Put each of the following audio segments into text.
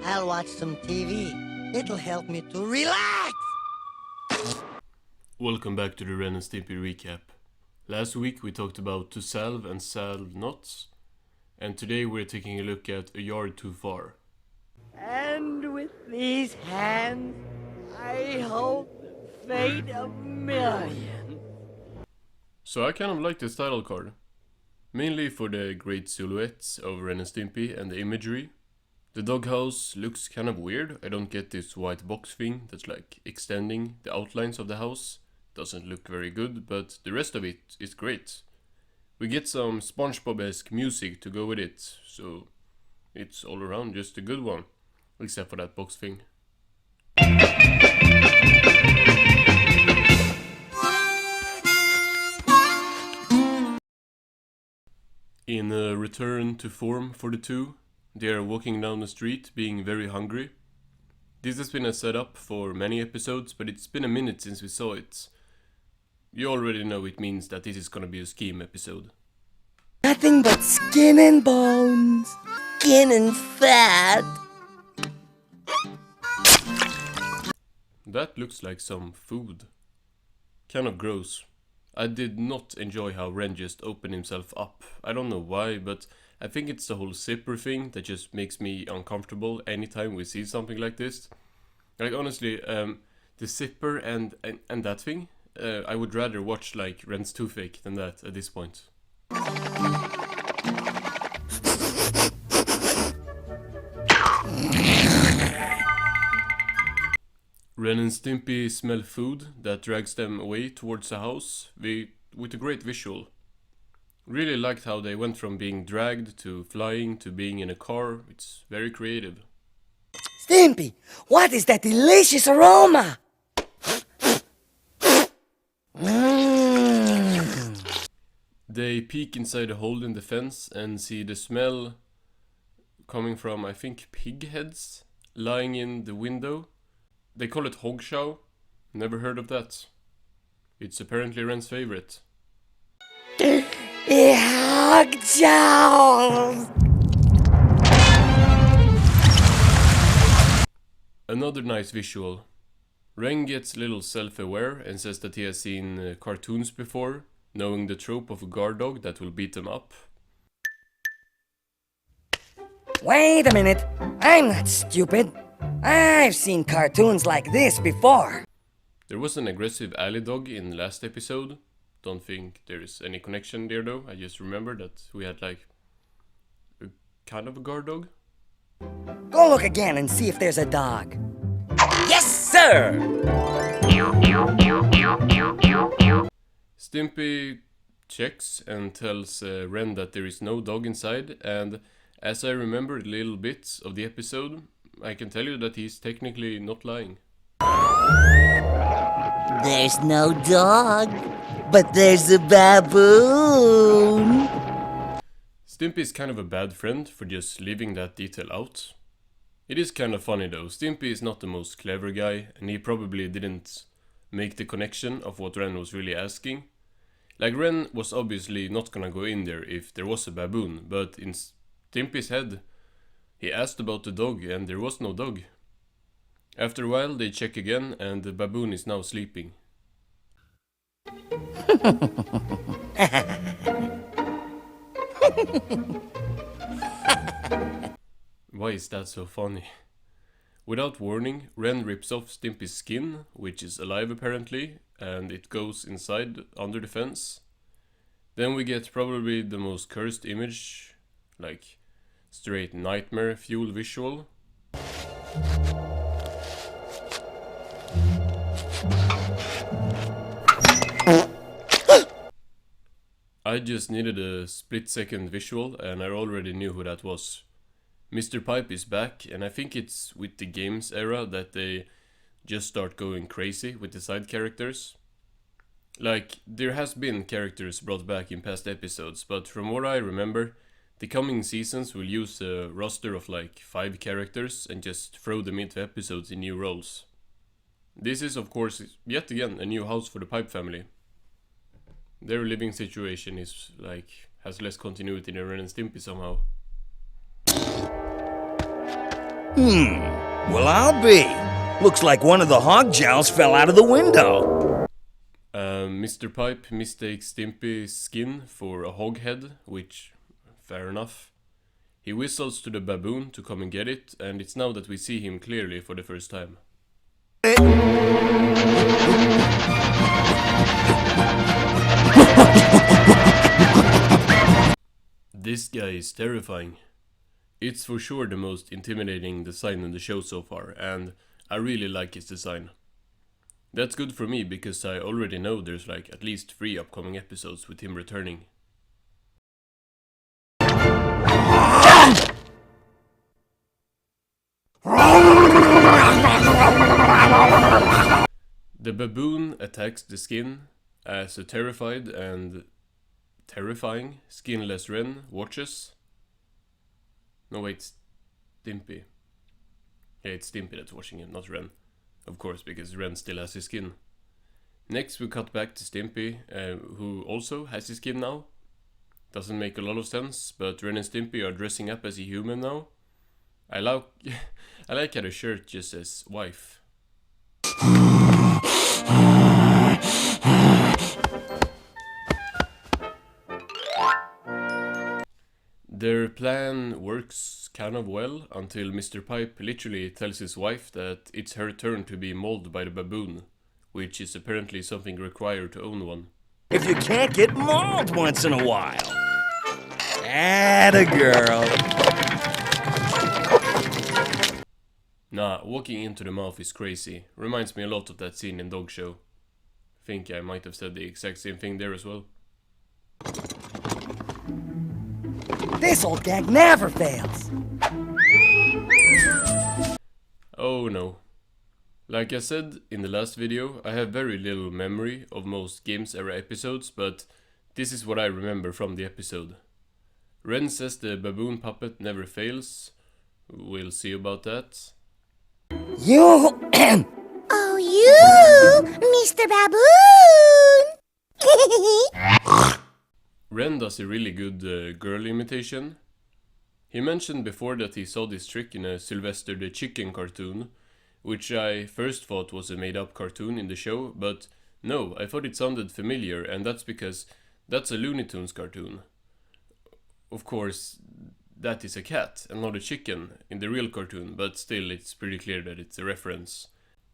I'll watch some TV. It'll help me to relax. Welcome back to the Ren and Stimpy recap. Last week we talked about to salve and salve knots, and today we're taking a look at A Yard Too Far. And with these hands, I hold the fate of millions. So I kind of like this title card. Mainly for the great silhouettes of Ren and Stimpy and the imagery. The doghouse looks kind of weird. I don't get this white box thing that's like extending the outlines of the house. Doesn't look very good, but the rest of it is great. We get some SpongeBob-esque music to go with it, so it's all around just a good one. Except for that box thing. In a return to form for the two, they are walking down the street being very hungry. This has been a setup for many episodes, but it's been a minute since we saw it. You already know it means that this is gonna be a scheme episode. Nothing but skin and bones. Skin and fat. That looks like some food. Kind of gross. I did not enjoy how Ren just opened himself up. I don't know why, but I think it's the whole zipper thing that just makes me uncomfortable anytime we see something like this. Like honestly, the zipper and that thing, I would rather watch like Ren's toothache than that at this point. Ren and Stimpy smell food that drags them away towards the house with a great visual. Really liked how they went from being dragged to flying to being in a car. It's very creative. Stimpy, what is that delicious aroma? They peek inside a hole in the fence and see the smell coming from, I think, pig heads lying in the window. They call it hog chow. Never heard of that. It's apparently Ren's favorite. Hog chow! Another nice visual. Ren gets a little self-aware and says that he has seen cartoons before, knowing the trope of a guard dog that will beat them up. Wait a minute. I'm not stupid. I've seen cartoons like this before. There was an aggressive alley dog in last episode. Don't think there is any connection there though. I just remember that we had like a kind of a guard dog. Go look again and see if there's a dog. Yes, sir! Stimpy checks and tells Ren that there is no dog inside, and as I remember a little bit of the episode, I can tell you that he's technically not lying. There's no dog, but there's a baboon. Stimpy is kind of a bad friend for just leaving that detail out. It is kind of funny though. Stimpy is not the most clever guy, and he probably didn't make the connection of what Ren was really asking. Like Ren was obviously not gonna go in there if there was a baboon, but in Stimpy's head, he asked about the dog and there was no dog. After a while they check again and the baboon is now sleeping. Why is that so funny? Without warning, Ren rips off Stimpy's skin, which is alive apparently, and it goes inside under the fence. Then we get probably the most cursed image, like straight nightmare fuel visual. I just needed a split second visual and I already knew who that was. Mr. Pipe is back, and I think it's with the games era that they just start going crazy with the side characters. Like, there has been characters brought back in past episodes, but from what I remember, the coming seasons will use a roster of like 5 characters and just throw them into episodes in new roles. This is of course yet again a new house for the Pipe family. Their living situation is like has less continuity than Ren and Stimpy somehow. Well, I'll be. Looks like one of the hog jowls fell out of the window. Mr. Pipe mistakes Stimpy's skin for a hog head, which, fair enough. He whistles to the baboon to come and get it, and it's now that we see him clearly for the first time. This guy is terrifying. It's for sure the most intimidating design in the show so far, and I really like his design. That's good for me because I already know there's like at least 3 upcoming episodes with him returning. The baboon attacks the skin as a terrified and terrifying skinless Ren watches. No wait, Stimpy. Yeah, it's Stimpy that's watching him, not Ren. Of course, because Ren still has his skin. Next we cut back to Stimpy, who also has his skin now. Doesn't make a lot of sense, but Ren and Stimpy are dressing up as a human now. I like how the shirt just says wife. Their plan works kind of well until Mr. Pipe literally tells his wife that it's her turn to be mauled by the baboon, which is apparently something required to own one. If you can't get mauled once in a while. Atta girl. Nah, walking into the mouth is crazy. Reminds me a lot of that scene in Dog Show. Think I might have said the exact same thing there as well. This old gag never fails. Oh no. Like I said in the last video, I have very little memory of most Games Era episodes, but this is what I remember from the episode. Ren says the baboon puppet never fails. We'll see about that. You... Oh, you, Mr. Baboon! Ren does a really good girl imitation. He mentioned before that he saw this trick in a Sylvester the Chicken cartoon, which I first thought was a made-up cartoon in the show, but no, I thought it sounded familiar, and that's because that's a Looney Tunes cartoon. Of course, that is a cat and not a chicken in the real cartoon, but still it's pretty clear that it's a reference.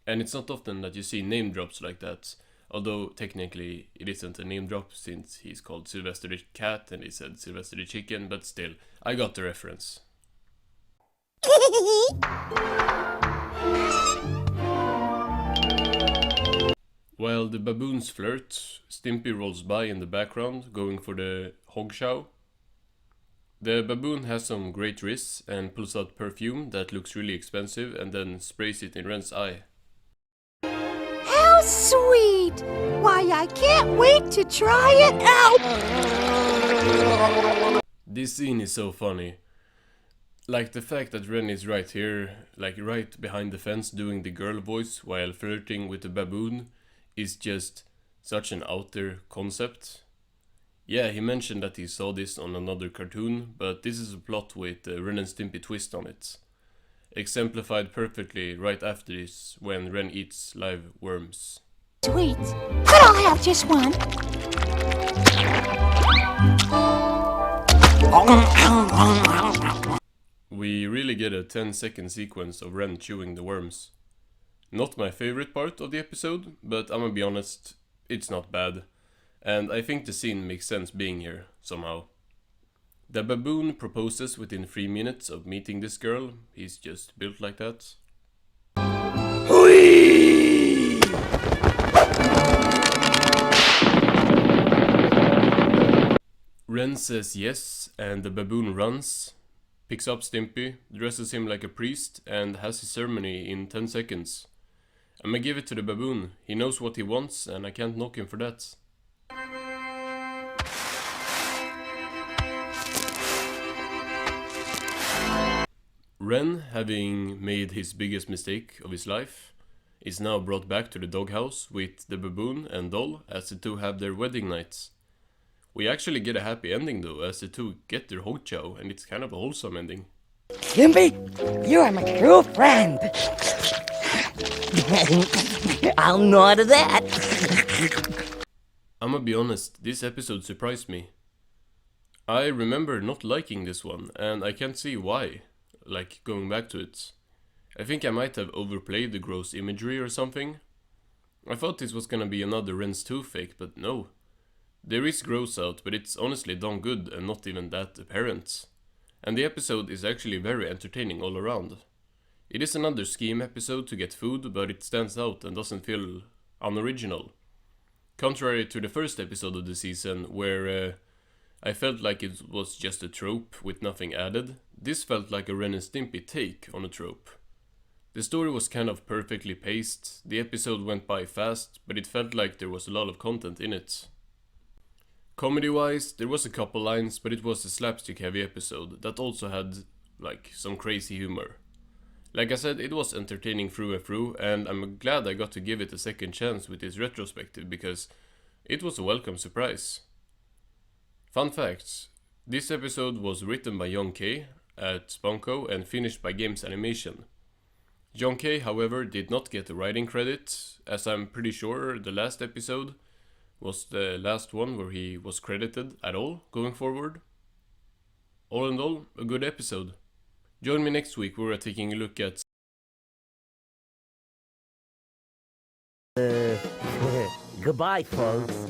And it's not often that you see name drops like that, although technically it isn't a name drop since he's called Sylvester the Cat and he said Sylvester the Chicken, but still, I got the reference. While the baboons flirt, Stimpy rolls by in the background, going for the hog chow. The baboon has some great wrists and pulls out perfume that looks really expensive and then sprays it in Ren's eye. How sweet! Why, I can't wait to try it out! This scene is so funny. Like the fact that Ren is right here, like right behind the fence doing the girl voice while flirting with the baboon is just such an out there concept. Yeah, he mentioned that he saw this on another cartoon, but this is a plot with a Ren and Stimpy twist on it. Exemplified perfectly right after this, when Ren eats live worms. Sweet, but I'll have just one. We really get a 10-second sequence of Ren chewing the worms. Not my favorite part of the episode, but I'm gonna be honest, it's not bad. And I think the scene makes sense being here, somehow. The baboon proposes within 3 minutes of meeting this girl. He's just built like that. Whee! Ren says yes, and the baboon runs, picks up Stimpy, dresses him like a priest, and has his ceremony in 10 seconds. I'ma give it to the baboon. He knows what he wants, and I can't knock him for that. Ren, having made his biggest mistake of his life, is now brought back to the doghouse with the baboon and doll as the two have their wedding nights. We actually get a happy ending though, as the two get their hog chow, and it's kind of a wholesome ending. Stimpy, you are my true friend. I'll nod to that. I'ma be honest, this episode surprised me. I remember not liking this one, and I can't see why, like going back to it. I think I might have overplayed the gross imagery or something. I thought this was gonna be another Ren's 2 fake, but no. There is gross out, but it's honestly done good and not even that apparent. And the episode is actually very entertaining all around. It is another scheme episode to get food, but it stands out and doesn't feel unoriginal. Contrary to the first episode of the season, where I felt like it was just a trope with nothing added, this felt like a Ren and Stimpy take on a trope. The story was kind of perfectly paced, the episode went by fast, but it felt like there was a lot of content in it. Comedy-wise, there was a couple lines, but it was a slapstick-heavy episode that also had, like, some crazy humor. Like I said, it was entertaining through and through, and I'm glad I got to give it a second chance with this retrospective, because it was a welcome surprise. Fun facts: this episode was written by John K. at Spunko and finished by Games Animation. John K, however, did not get the writing credit, as I'm pretty sure the last episode was the last one where he was credited at all going forward. All in all, a good episode. Join me next week where we're taking a look at Goodbye, folks.